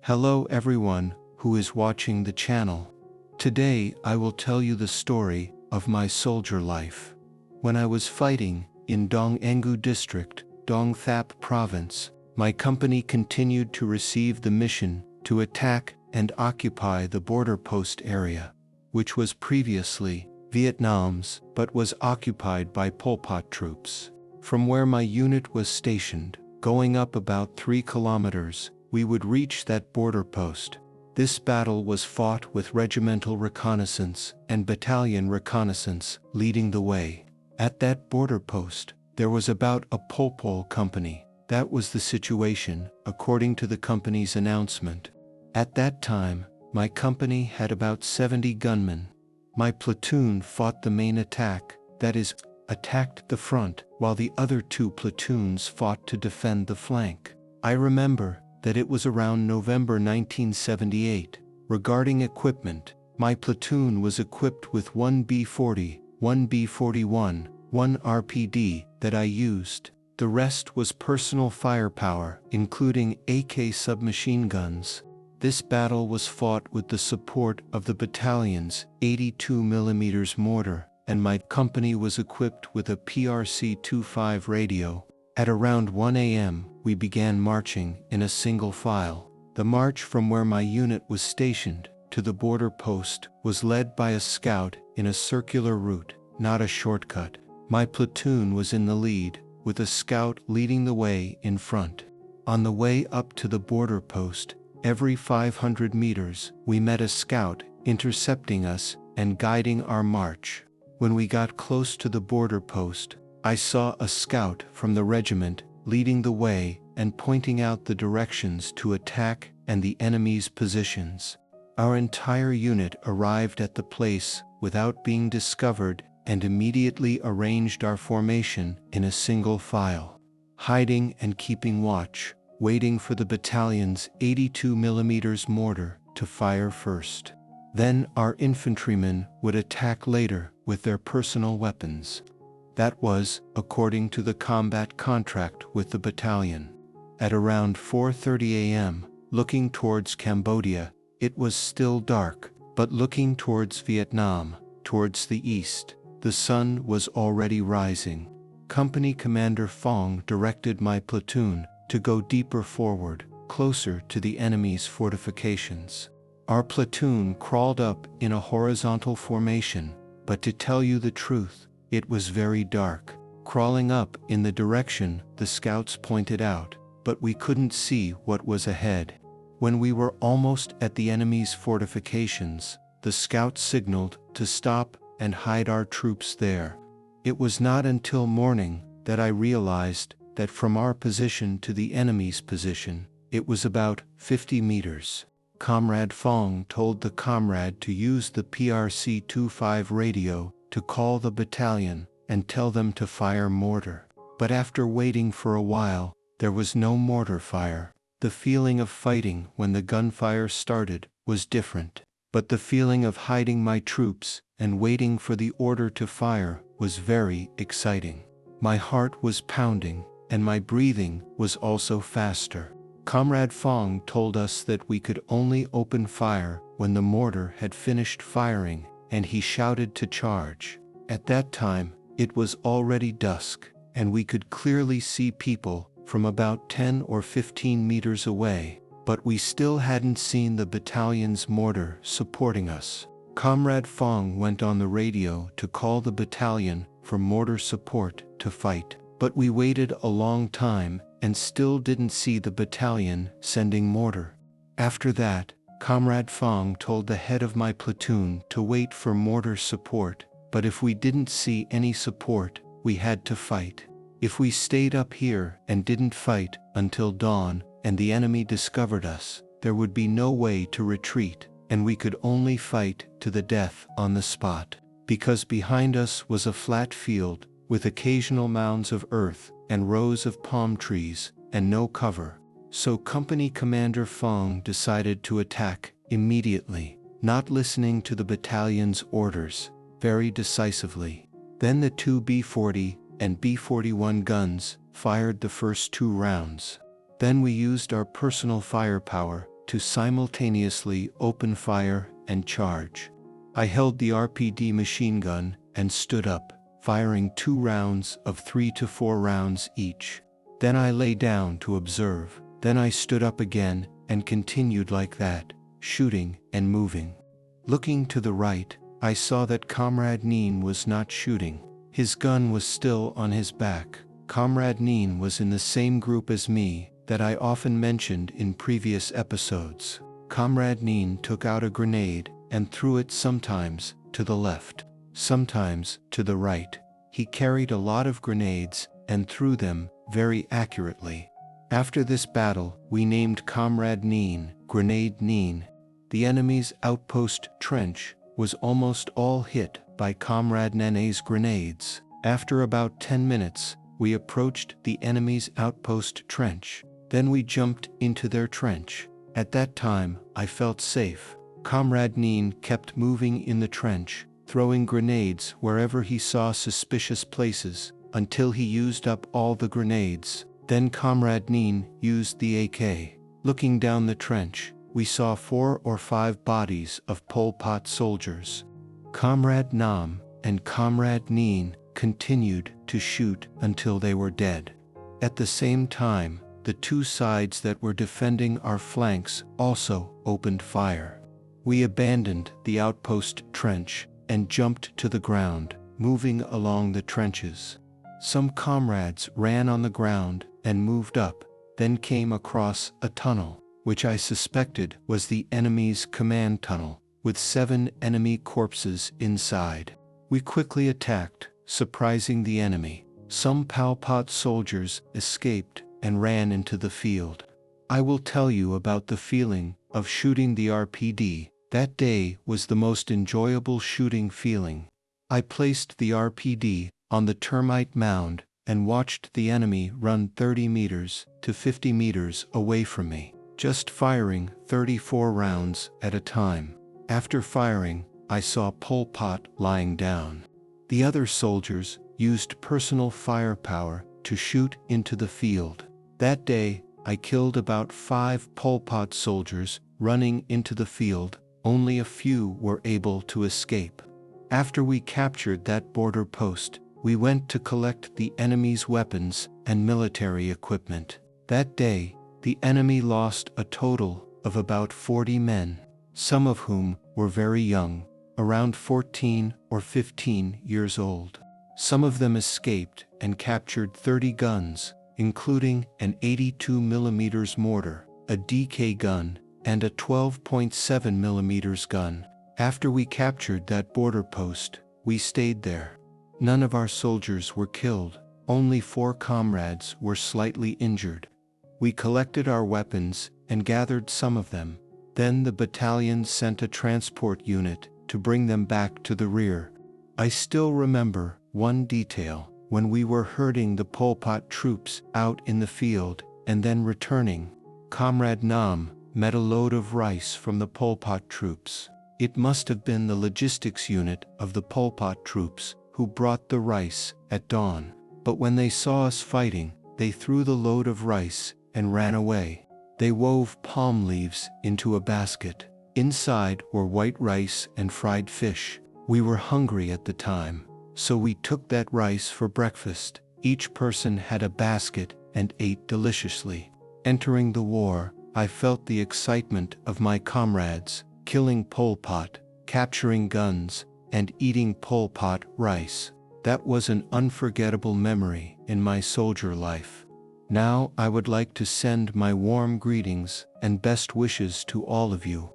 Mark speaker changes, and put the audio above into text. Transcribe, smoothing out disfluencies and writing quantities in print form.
Speaker 1: Hello everyone who is watching the channel. Today I will tell you the story of my soldier life. When I was fighting in Hong Ngu district, Thap province, my company continued to receive the mission to attack and occupy the border post area, which was previously Vietnam's but was occupied by Pol Pot troops. From where my unit was stationed, going up about 3 kilometers, we would reach that border post. This battle was fought with regimental reconnaissance and battalion reconnaissance leading the way. At that border post, there was about a Pol Pot company. That was the situation, according to the company's announcement. At that time, my company had about 70 gunmen. My platoon fought the main attack, that is, attacked the front, while the other 2 platoons fought to defend the flank. I remember that it was around November 1978. Regarding equipment, my platoon was equipped with 1 B-40, 1 B-41, 1 RPD that I used. The rest was personal firepower, including AK submachine guns. This battle was fought with the support of the battalion's 82mm mortar, and my company was equipped with a PRC-25 radio. At around 1 a.m., we began marching in a single file. The march from where my unit was stationed to the border post was led by a scout in a circular route, not a shortcut. My platoon was in the lead, with a scout leading the way in front. On the way up to the border post, every 500 meters, we met a scout intercepting us and guiding our march. When we got close to the border post, I saw a scout from the regiment leading the way and pointing out the directions to attack and the enemy's positions. Our entire unit arrived at the place without being discovered and immediately arranged our formation in a single file, hiding and keeping watch, waiting for the battalion's 82mm mortar to fire first. Then our infantrymen would attack later with their personal weapons. That was according to the combat contract with the battalion. At around 4:30 a.m., looking towards Cambodia, it was still dark, but looking towards Vietnam, towards the east, the sun was already rising. Company Commander Phong directed my platoon to go deeper forward, closer to the enemy's fortifications. Our platoon crawled up in a horizontal formation, but to tell you the truth, it was very dark, crawling up in the direction the scouts pointed out, but we couldn't see what was ahead. When we were almost at the enemy's fortifications, the scouts signaled to stop and hide our troops there. It was not until morning that I realized that from our position to the enemy's position, it was about 50 meters. Comrade Phong told the comrade to use the PRC-25 radio to call the battalion and tell them to fire mortar. But after waiting for a while, there was no mortar fire. The feeling of fighting when the gunfire started was different, but the feeling of hiding my troops and waiting for the order to fire was very exciting. My heart was pounding, and my breathing was also faster. Comrade Phong told us that we could only open fire when the mortar had finished firing, and he shouted to charge. At that time, it was already dusk, and we could clearly see people from about 10 or 15 meters away, but we still hadn't seen the battalion's mortar supporting us. Comrade Phong went on the radio to call the battalion for mortar support to fight, but we waited a long time and still didn't see the battalion sending mortar. After that, Comrade Phong told the head of my platoon to wait for mortar support, but if we didn't see any support, we had to fight. If we stayed up here and didn't fight until dawn and the enemy discovered us, there would be no way to retreat, and we could only fight to the death on the spot. Because behind us was a flat field with occasional mounds of earth and rows of palm trees and no cover. So Company Commander Phong decided to attack immediately, not listening to the battalion's orders, very decisively. Then the 2 B-40 and B-41 guns fired the first 2 rounds. Then we used our personal firepower to simultaneously open fire and charge. I held the RPD machine gun and stood up, firing 2 rounds of 3 to 4 rounds each. Then I lay down to observe. Then I stood up again and continued like that, shooting and moving. Looking to the right, I saw that Comrade Neen was not shooting. His gun was still on his back. Comrade Neen was in the same group as me that I often mentioned in previous episodes. Comrade Neen took out a grenade and threw it sometimes to the left, sometimes to the right. He carried a lot of grenades and threw them very accurately. After this battle, we named Comrade Neen Grenade Neen. The enemy's outpost trench was almost all hit by Comrade Nene's grenades. After about 10 minutes, we approached the enemy's outpost trench. Then we jumped into their trench. At that time, I felt safe. Comrade Neen kept moving in the trench, throwing grenades wherever he saw suspicious places, until he used up all the grenades. Then Comrade Neen used the AK. Looking down the trench, we saw 4 or 5 bodies of Pol Pot soldiers. Comrade Nam and Comrade Neen continued to shoot until they were dead. At the same time, the 2 sides that were defending our flanks also opened fire. We abandoned the outpost trench and jumped to the ground, moving along the trenches. Some comrades ran on the ground and moved up, then came across a tunnel, which I suspected was the enemy's command tunnel, with 7 enemy corpses inside. We quickly attacked, surprising the enemy. Some Pol Pot soldiers escaped and ran into the field. I will tell you about the feeling of shooting the RPD. That day was the most enjoyable shooting feeling. I placed the RPD on the termite mound and watched the enemy run 30 meters to 50 meters away from me, just firing 34 rounds at a time. After firing, I saw Pol Pot lying down. The other soldiers used personal firepower to shoot into the field. That day, I killed about 5 Pol Pot soldiers running into the field. Only a few were able to escape. After we captured that border post, we went to collect the enemy's weapons and military equipment. That day, the enemy lost a total of about 40 men, some of whom were very young, around 14 or 15 years old. Some of them escaped and captured 30 guns, including an 82mm mortar, a DK gun, and a 12.7mm gun. After we captured that border post, we stayed there. None of our soldiers were killed, only 4 comrades were slightly injured. We collected our weapons and gathered some of them. Then the battalion sent a transport unit to bring them back to the rear. I still remember one detail: when we were herding the Pol Pot troops out in the field and then returning, Comrade Nam met a load of rice from the Pol Pot troops. It must have been the logistics unit of the Pol Pot troops who brought the rice at dawn. But when they saw us fighting, they threw the load of rice and ran away. They wove palm leaves into a basket. Inside were white rice and fried fish. We were hungry at the time, so we took that rice for breakfast. Each person had a basket and ate deliciously. Entering the war, I felt the excitement of my comrades, killing Pol Pot, capturing guns, and eating Pol Pot rice. That was an unforgettable memory in my soldier life. Now I would like to send my warm greetings and best wishes to all of you.